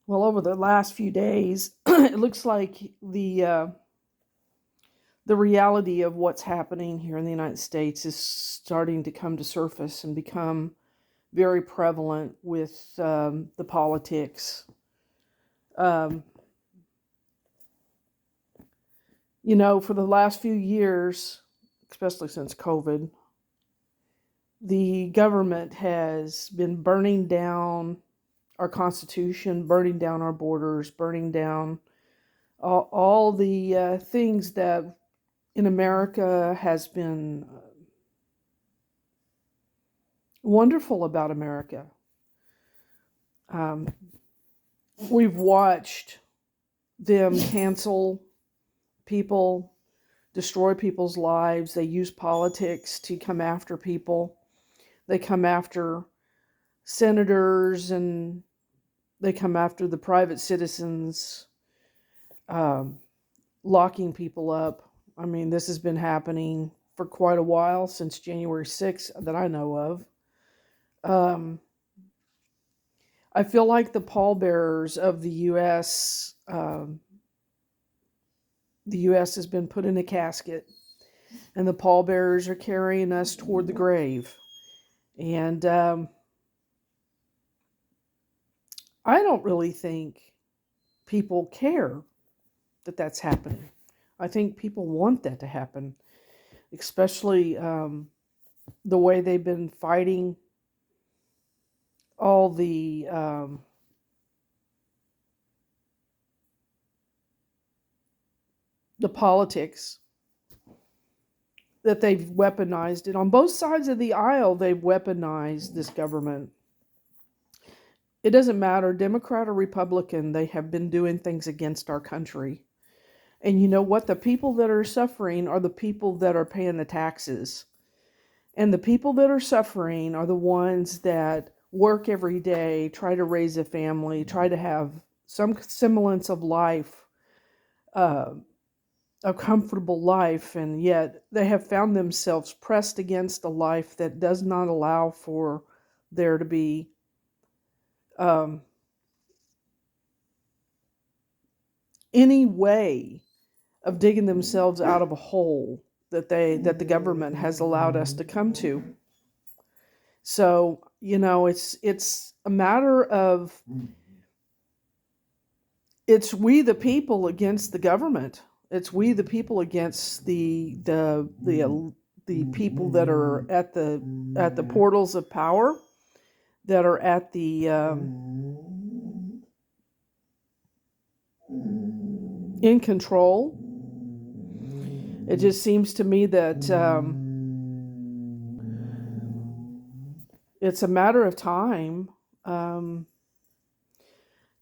Well, over the last few days, it looks like the reality of what's happening here in the United States is starting to come to surface and become very prevalent with the politics. Um, for the last few years, especially since COVID, the government has been burning down our Constitution, burning down our borders, burning down all the things that in America has been wonderful about America. Um, we've watched them cancel people, destroy people's lives. They use politics to come after people. They come after senators and they come after the private citizens, um, locking people up. I mean, this has been happening for quite a while, since January 6th that I know of. Um, I feel like the pallbearers of the U.S. The U.S. has been put in a casket, and the pallbearers are carrying us toward the grave. And I don't really think people care that that's happening. I think people want that to happen, especially the way they've been fighting all the politics that they've weaponized it on both sides of the aisle. They've weaponized this government. It doesn't matter, Democrat or Republican, they have been doing things against our country. And you know what? The people that are suffering are the people that are paying the taxes. And the people that are suffering are the ones that work every day, try to raise a family, try to have some semblance of life, uh, a comfortable life, and yet they have found themselves pressed against a life that does not allow for there to be um, any way of digging themselves out of a hole that the government has allowed us to come to. So it's a matter of, it's we the people against the government. It's we the people against the people that are at the portals of power, that are at the in control. It just seems to me that it's a matter of time. Um,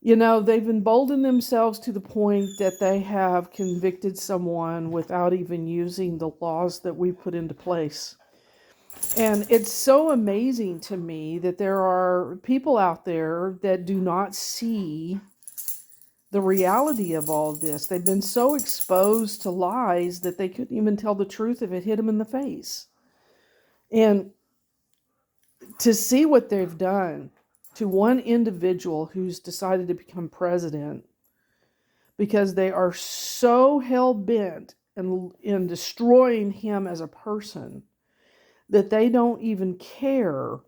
they've emboldened themselves to the point that they have convicted someone without even using the laws that we put into place. And it's so amazing to me that there are people out there that do not see the reality of all of this. They've been so exposed to lies that they couldn't even tell the truth if it hit them in the face. And to see what they've done to one individual who's decided to become president, because they are so hell-bent in destroying him as a person that they don't even care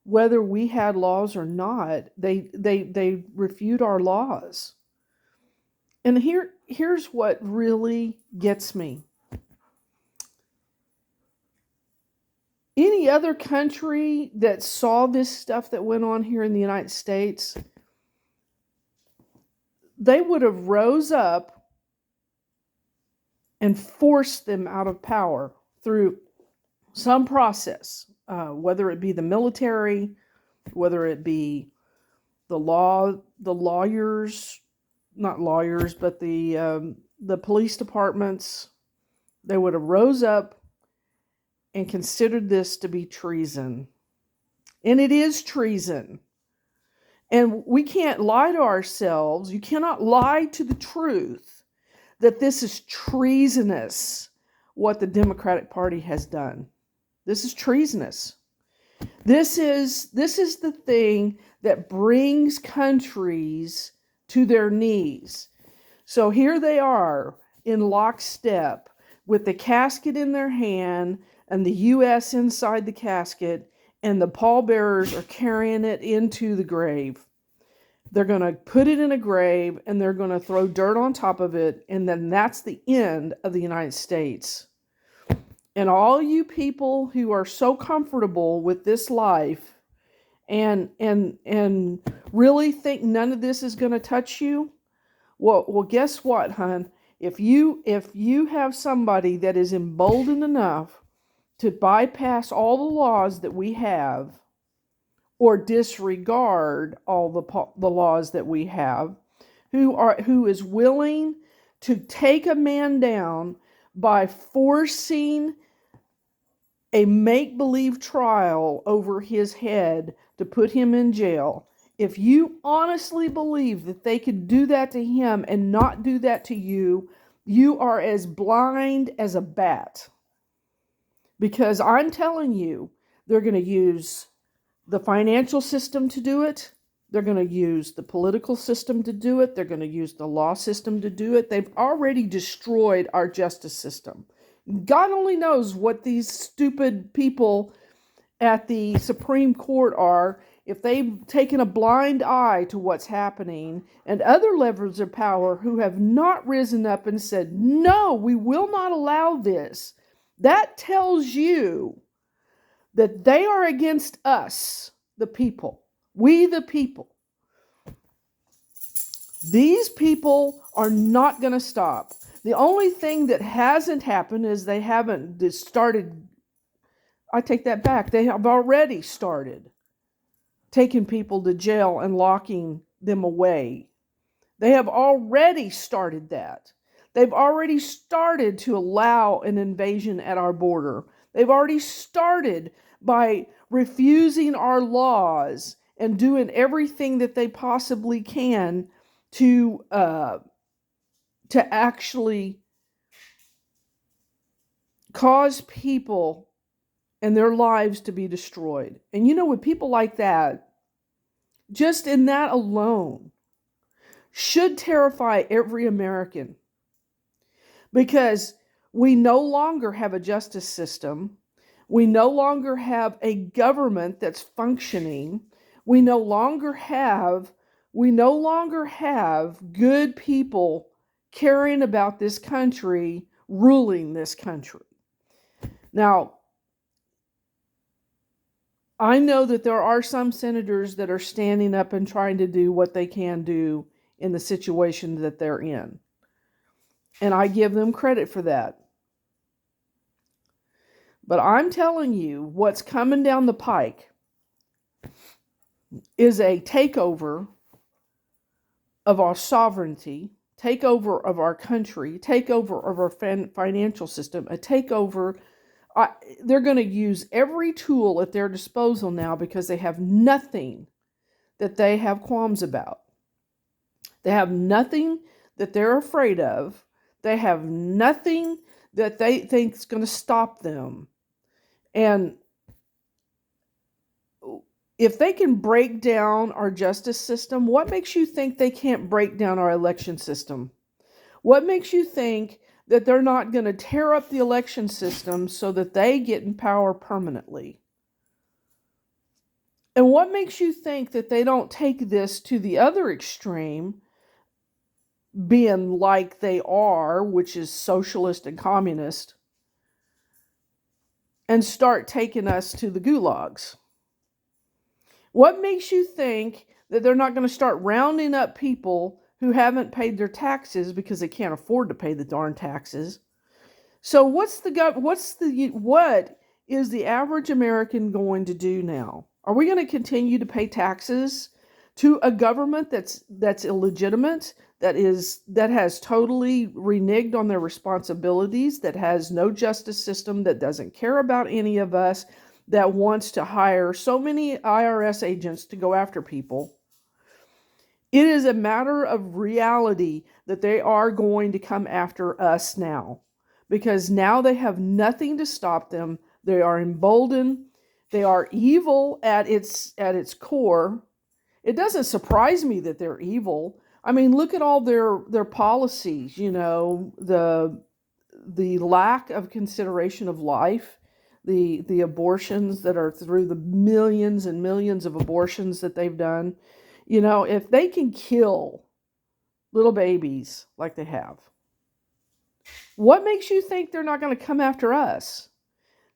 whether we had laws or not. They refute our laws. And here's what really gets me. Any other country that saw this stuff that went on here in the United States, they would have rose up and forced them out of power through some process, whether it be the military, whether it be the lawyers, not lawyers, but the police departments. They would have rose up and considered this to be treason. And it is treason. And we can't lie to ourselves. You cannot lie to the truth that this is treasonous, what the Democratic Party has done. This is treasonous. This is the thing that brings countries to their knees. So here they are in lockstep with the casket in their hand and the U.S. inside the casket, and the pallbearers are carrying it into the grave. They're going to put it in a grave, and they're going to throw dirt on top of it, and then that's the end of the United States. And all you people who are so comfortable with this life and really think none of this is going to touch you, well, guess what, hon? If you have somebody that is emboldened enough to bypass all the laws that we have, or disregard all the laws that we have, who is willing to take a man down by forcing a make-believe trial over his head to put him in jail, if you honestly believe that they could do that to him and not do that to you, you are as blind as a bat. Because I'm telling you, they're going to use the financial system to do it. They're going to use the political system to do it. They're going to use the law system to do it. They've already destroyed our justice system. God only knows what these stupid people at the Supreme Court are, if they've taken a blind eye to what's happening, and other levels of power who have not risen up and said, no, we will not allow this. That tells you that they are against us, the people. We, the people. These people are not going to stop. The only thing that hasn't happened is they haven't started. I take that back. They have already started taking people to jail and locking them away. They have already started that. They've already started to allow an invasion at our border. They've already started by refusing our laws and doing everything that they possibly can to actually cause people and their lives to be destroyed. And you know, with people like that, just in that alone, should terrify every American. Because we no longer have a justice system. We no longer have a government that's functioning. We no longer have good people caring about this country, ruling this country. Now, I know that there are some senators that are standing up and trying to do what they can do in the situation that they're in. And I give them credit for that. But I'm telling you, what's coming down the pike is a takeover of our sovereignty, takeover of our country, takeover of our financial system, a takeover. They're going to use every tool at their disposal now because they have nothing that they have qualms about. They have nothing that they're afraid of. They have nothing that they think is going to stop them. And if they can break down our justice system, what makes you think they can't break down our election system? What makes you think that they're not going to tear up the election system so that they get in power permanently? And what makes you think that they don't take this to the other extreme, being like they are, which is socialist and communist, and start taking us to the gulags? What makes you think that they're not going to start rounding up people who haven't paid their taxes because they can't afford to pay the darn taxes? So what is the average American going to do now? Are we going to continue to pay taxes to a government that's illegitimate, that has totally reneged on their responsibilities, that has no justice system, that doesn't care about any of us, that wants to hire so many IRS agents to go after people? It is a matter of reality that they are going to come after us now, because now they have nothing to stop them. They are emboldened. They are evil at its core. It doesn't surprise me that they're evil. I mean, look at all their policies, the lack of consideration of life, the abortions that are through the millions and millions of abortions that they've done. If they can kill little babies like they have, what makes you think they're not going to come after us?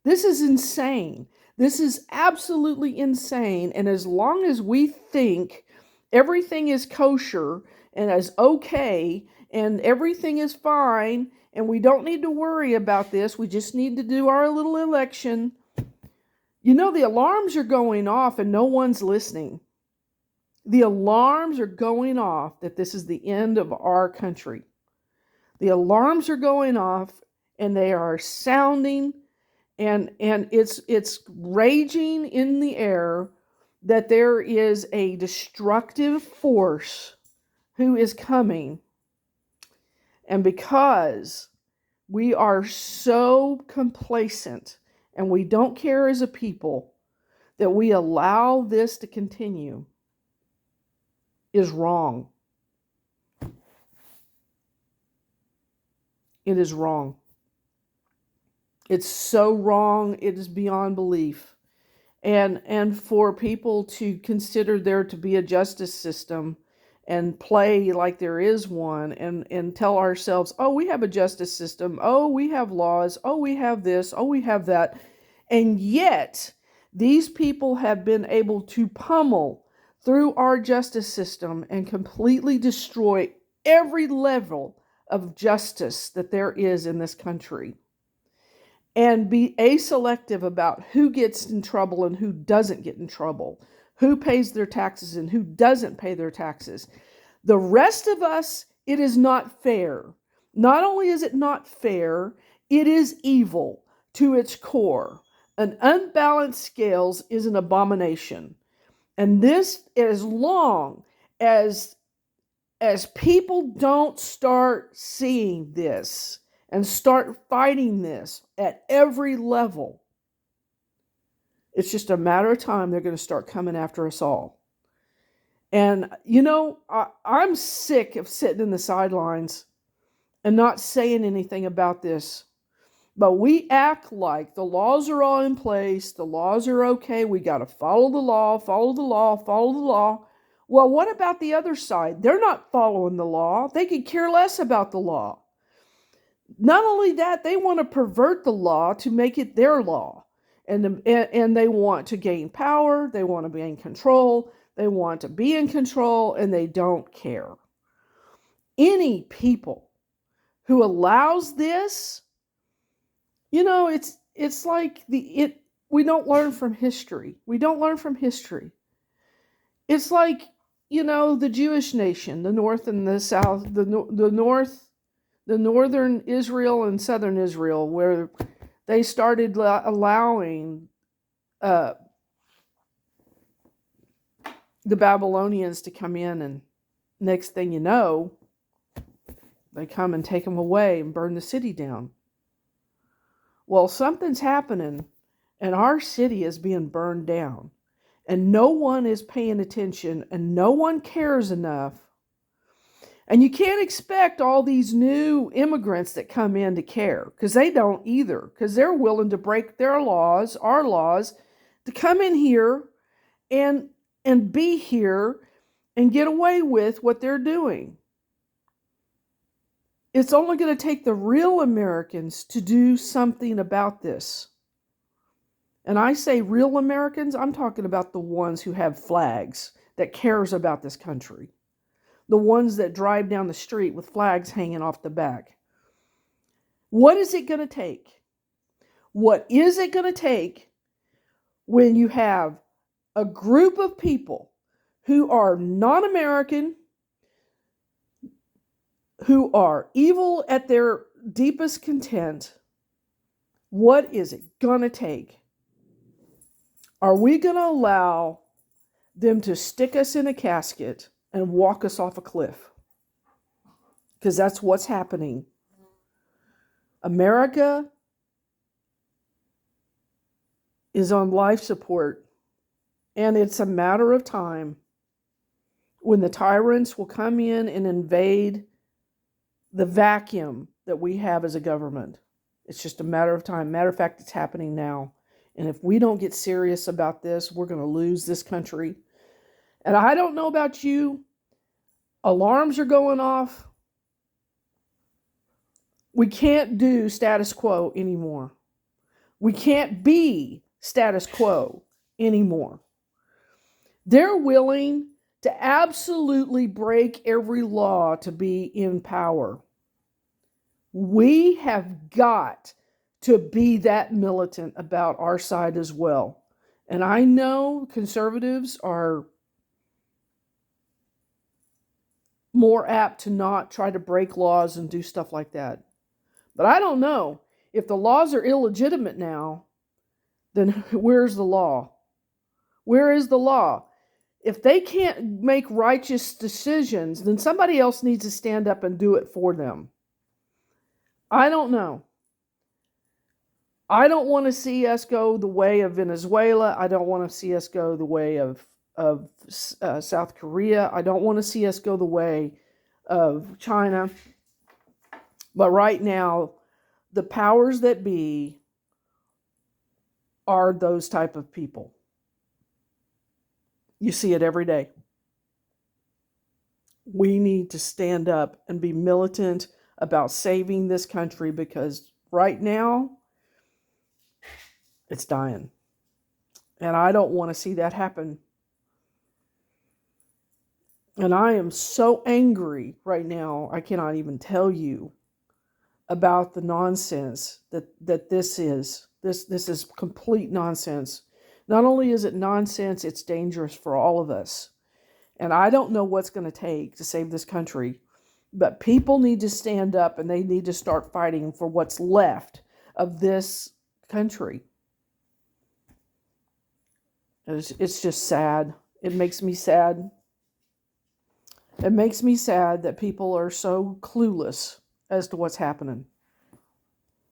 This is insane. This is absolutely insane. And as long as we think everything is kosher and is okay and everything is fine and we don't need to worry about this, we just need to do our little election. The alarms are going off and no one's listening. The alarms are going off that this is the end of our country. The alarms are going off and they are sounding and it's raging in the air that there is a destructive force who is coming. And because we are so complacent and we don't care as a people that we allow this to continue is wrong. It is wrong. It's so wrong, it is beyond belief. And for people to consider there to be a justice system and play like there is one and tell ourselves, oh, we have a justice system, oh, we have laws, oh, we have this, oh, we have that. And yet, these people have been able to pummel through our justice system and completely destroy every level of justice that there is in this country. And be aselective about who gets in trouble and who doesn't get in trouble, who pays their taxes and who doesn't pay their taxes. The rest of us, it is not fair. Not only is it not fair, it is evil to its core. An unbalanced scales is an abomination. And this, as long as people don't start seeing this and start fighting this at every level, it's just a matter of time they're going to start coming after us all. And, I'm sick of sitting in the sidelines and not saying anything about this. But we act like the laws are all in place, the laws are okay, we got to follow the law, follow the law, follow the law. Well, what about the other side? They're not following the law. They could care less about the law. Not only that, they want to pervert the law to make it their law. And they want to gain power, they want to be in control, they want to be in control, and they don't care. Any people who allows this, it's like we don't learn from history. We don't learn from history. It's like, the Jewish nation, the North and the South, the North, the Northern Israel and Southern Israel, where they started allowing the Babylonians to come in, and next thing you know, they come and take them away and burn the city down. Well, something's happening, and our city is being burned down, and no one is paying attention, and no one cares enough. And you can't expect all these new immigrants that come in to care, because they don't either, because they're willing to break their laws, our laws, to come in here and be here and get away with what they're doing. It's only going to take the real Americans to do something about this. And I say real Americans, I'm talking about the ones who have flags, that cares about this country. The ones that drive down the street with flags hanging off the back. What is it going to take? What is it going to take when you have a group of people who are non-American, who are evil at their deepest content? What is it going to take? Are we going to allow them to stick us in a casket and walk us off a cliff? Because that's what's happening. America is on life support, and it's a matter of time when the tyrants will come in and invade the vacuum that we have as a government. It's just a matter of time. Matter of fact, it's happening now. And if we don't get serious about this, we're going to lose this country. And I don't know about you. Alarms are going off. We can't do status quo anymore. We can't be status quo anymore. They're willing to absolutely break every law to be in power. We have got to be that militant about our side as well. And I know conservatives are more apt to not try to break laws and do stuff like that. But I don't know. If the laws are illegitimate now, then where's the law? Where is the law? If they can't make righteous decisions, then somebody else needs to stand up and do it for them. I don't know. I don't want to see us go the way of Venezuela. I don't want to see us go the way of South Korea. I don't want to see us go the way of China. But right now, the powers that be are those type of people. You see it every day. We need to stand up and be militant about saving this country, because right now it's dying. And I don't want to see that happen. And I am so angry right now, I cannot even tell you about the nonsense that this is. This is complete nonsense. Not only is it nonsense, it's dangerous for all of us. And I don't know what's going to take to save this country. But people need to stand up and they need to start fighting for what's left of this country. It's just sad. It makes me sad. It makes me sad that people are so clueless as to what's happening.